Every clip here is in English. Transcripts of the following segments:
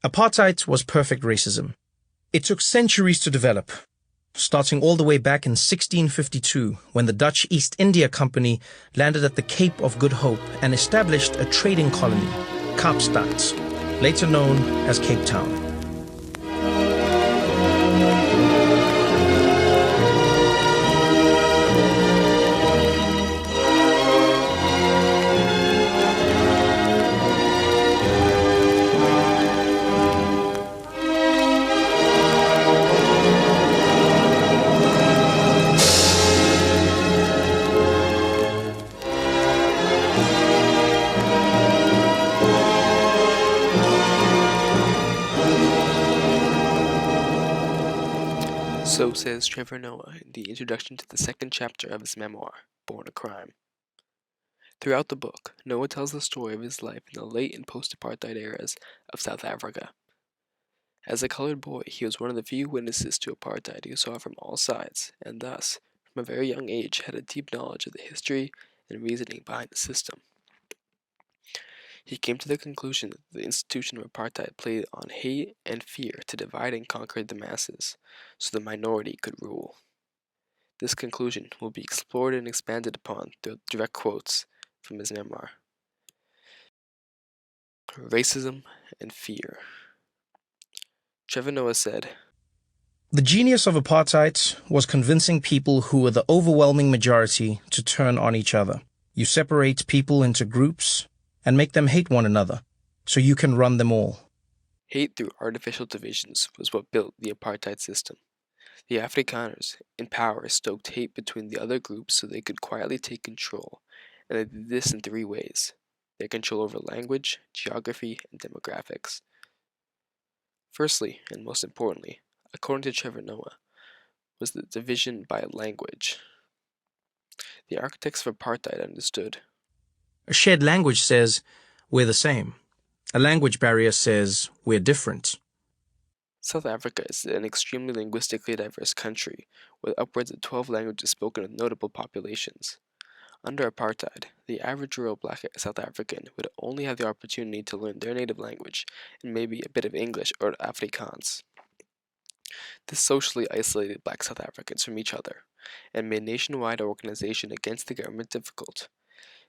Apartheid was perfect racism. It took centuries to develop, starting all the way back in 1652 when the Dutch East India Company landed at the Cape of Good Hope and established a trading colony, Kaapstad, later known as Cape Town. So says Trevor Noah in the introduction to the second chapter of his memoir, Born a Crime. Throughout the book, Noah tells the story of his life in the late and post-apartheid eras of South Africa. As a colored boy, he was one of the few witnesses to apartheid who saw it from all sides, and thus, from a very young age, had a deep knowledge of the history and reasoning behind the system. He came to the conclusion that the institution of apartheid played on hate and fear to divide and conquer the masses, so the minority could rule. This conclusion will be explored and expanded upon through direct quotes from his memoir. Racism and fear. Trevor Noah said, "The genius of apartheid was convincing people who were the overwhelming majority to turn on each other. You separate people into groups and make them hate one another, so you can run them all." Hate through artificial divisions was what built the apartheid system. The Afrikaners in power stoked hate between the other groups so they could quietly take control, and they did this in three ways: their control over language, geography, and demographics. Firstly, and most importantly, according to Trevor Noah, was the division by language. The architects of apartheid understood. A shared language says, we're the same. A language barrier says, we're different. South Africa is an extremely linguistically diverse country, with upwards of 12 languages spoken with notable populations. Under apartheid, the average rural black South African would only have the opportunity to learn their native language and maybe a bit of English or Afrikaans. This socially isolated black South Africans from each other and made nationwide organization against the government difficult.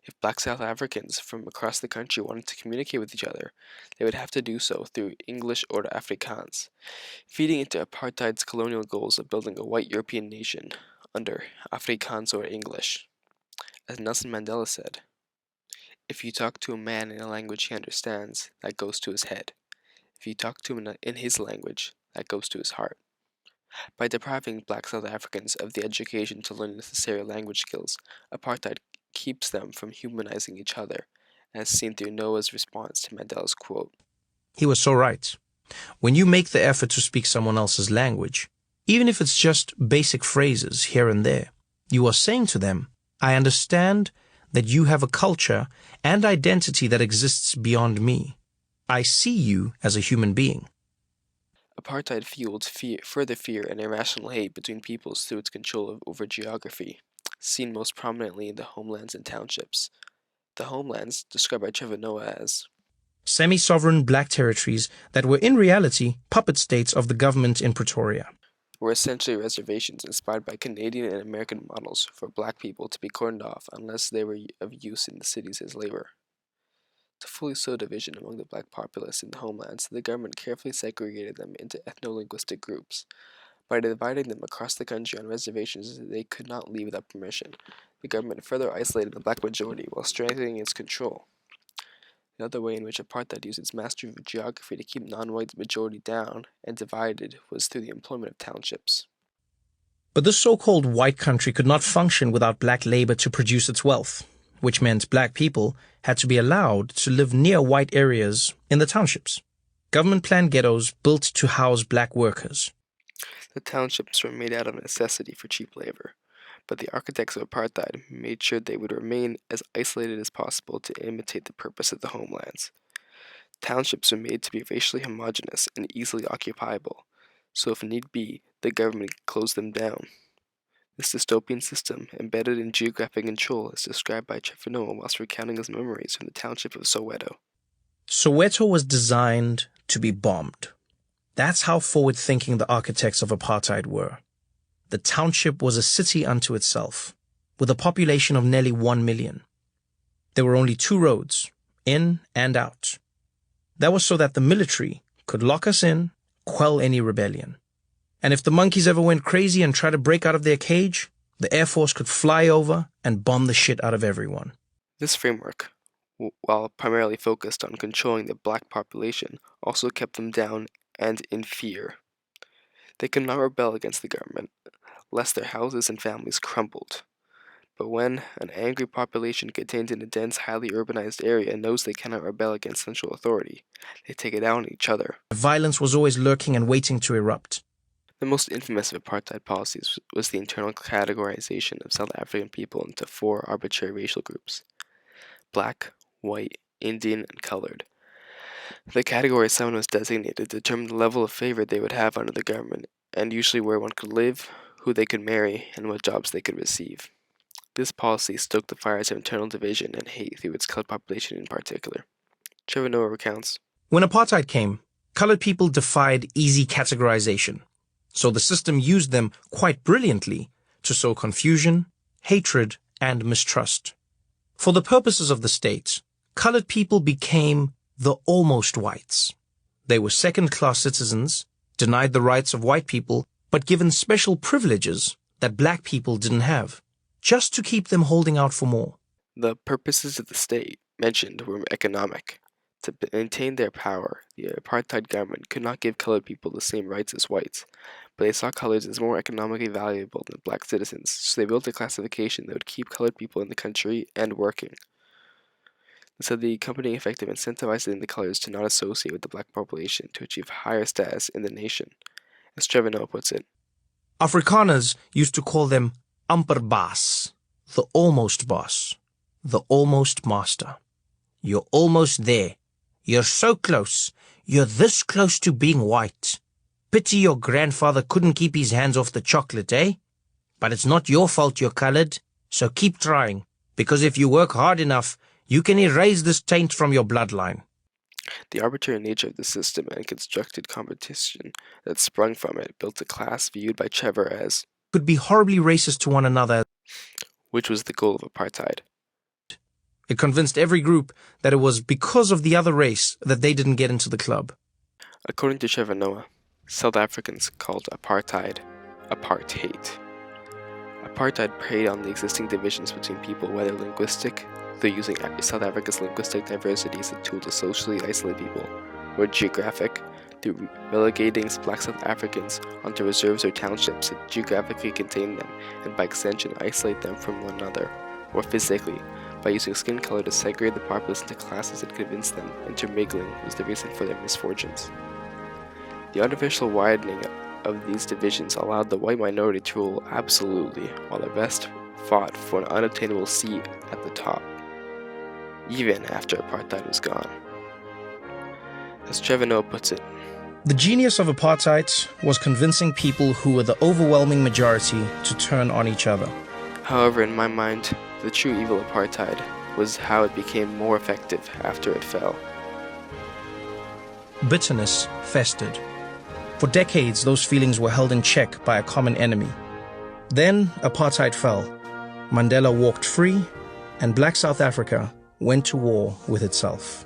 If black South Africans from across the country wanted to communicate with each other, they would have to do so through English or Afrikaans, feeding into apartheid's colonial goals of building a white European nation under Afrikaans or English. As Nelson Mandela said, "If you talk to a man in a language he understands, that goes to his head. If you talk to him in his language, that goes to his heart." By depriving black South Africans of the education to learn necessary language skills, apartheid keeps them from humanizing each other, as seen through Noah's response to Mandela's quote. He was so right. When you make the effort to speak someone else's language, even if it's just basic phrases here and there, you are saying to them, I understand that you have a culture and identity that exists beyond me. I see you as a human being. Apartheid fueled further fear and irrational hate between peoples through its control over geography, seen most prominently in the homelands and townships. The homelands, described by Trevor Noah as semi-sovereign black territories that were in reality puppet states of the government in Pretoria, were essentially reservations inspired by Canadian and American models for black people to be cordoned off unless they were of use in the cities as labor. To fully sow division among the black populace in the homelands, the government carefully segregated them into ethno-linguistic groups. By dividing them across the country on reservations they could not leave without permission, the government further isolated the black majority while strengthening its control. Another way in which apartheid used its mastery of geography to keep non-white majority down and divided was through the employment of townships. But this so-called white country could not function without black labor to produce its wealth, which meant black people had to be allowed to live near white areas in the townships. Government-planned ghettos built to house black workers. The townships were made out of necessity for cheap labor, but the architects of apartheid made sure they would remain as isolated as possible to imitate the purpose of the homelands. Townships were made to be racially homogeneous and easily occupiable, so if need be, the government could close them down. This dystopian system, embedded in geographic control, is described by Trevor Noah whilst recounting his memories from the township of Soweto. Soweto was designed to be bombed. That's how forward-thinking the architects of apartheid were. The township was a city unto itself, with a population of nearly 1 million. There were only 2 roads, in and out. That was so that the military could lock us in, quell any rebellion. And if the monkeys ever went crazy and tried to break out of their cage, the Air Force could fly over and bomb the shit out of everyone. This framework, while primarily focused on controlling the black population, also kept them down and in fear. They could not rebel against the government, lest their houses and families crumbled. But when an angry population contained in a dense, highly urbanized area knows they cannot rebel against central authority, they take it out on each other. Violence was always lurking and waiting to erupt. The most infamous of apartheid policies was the internal categorization of South African people into 4 arbitrary racial groups: black, white, Indian, and colored. The category someone was designated determined the level of favor they would have under the government, and usually where one could live, who they could marry, and what jobs they could receive. This policy stoked the fires of internal division and hate through its colored population in particular. Trevor recounts. When apartheid came, colored people defied easy categorization, so the system used them quite brilliantly to sow confusion, hatred, and mistrust. For the purposes of the state, colored people became the almost whites. They were second-class citizens, denied the rights of white people, but given special privileges that black people didn't have, just to keep them holding out for more. The purposes of the state mentioned were economic. To maintain their power, the apartheid government could not give colored people the same rights as whites, but they saw colors as more economically valuable than black citizens, so they built a classification that would keep colored people in the country and working. They said the accompanying effect of incentivizing the colors to not associate with the black population to achieve higher status in the nation. As Trevor puts it, Afrikaners used to call them amper baas, the almost boss, the almost master. You're almost there. You're so close. You're this close to being white. Pity your grandfather couldn't keep his hands off the chocolate, eh? But it's not your fault you're colored, so keep trying, because if you work hard enough, you can erase this taint from your bloodline. The arbitrary nature of the system and constructed competition that sprung from it built a class viewed by Trevor as could be horribly racist to one another, which was the goal of apartheid. It convinced every group that it was because of the other race that they didn't get into the club. According to Trevor, South Africans called apartheid apartheid. Apartheid preyed on the existing divisions between people, whether linguistic, through using South Africa's linguistic diversity as a tool to socially isolate people, or geographic, through relegating black South Africans onto reserves or townships that geographically contain them and by extension isolate them from one another, or physically, by using skin color to segregate the populace into classes that convinced them intermingling was the reason for their misfortunes. The artificial widening of these divisions allowed the white minority to rule absolutely, while the rest fought for an unattainable seat at the top, even after apartheid was gone. As Trevor puts it, the genius of apartheid was convincing people who were the overwhelming majority to turn on each other. However, in my mind, the true evil of apartheid was how it became more effective after it fell. Bitterness festered. For decades, those feelings were held in check by a common enemy. Then, apartheid fell. Mandela walked free, and black South Africa went to war with itself.